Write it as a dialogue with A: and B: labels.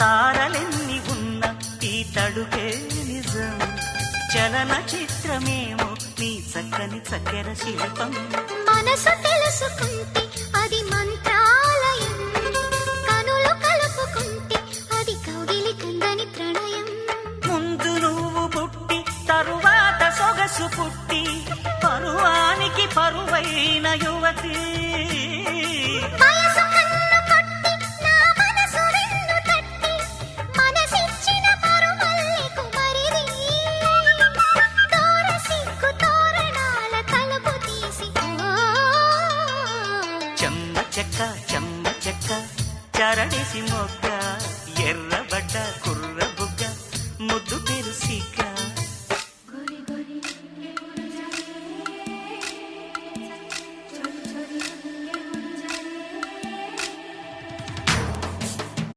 A: తారలెన్ని ఉన్న ఈ తడుకే నిజం చలన చిత్రమేమో నీ చక్కని చక్కెర శిల్పం
B: మనసు తెలుసుకుంటే అది మంత్రాలయం కనులు కలుపుకుంటే అది కౌగిలి కందని ప్రణయం
A: ముందు నువ్వు పుట్టి తరువాత సొగసు పుట్టి పరువానికి పరువైన యువతి
B: వయసు కన్ను కొట్టి నా మనసు వెన్ను తట్టి మనసిచ్చిన పరుమల్లెకు మరిది తోర సిగ్గు తోరణాల తలుపు తీసి
A: చెమ్మ చెక్క చరణేసి మొక్క ఎర్రబడ్డ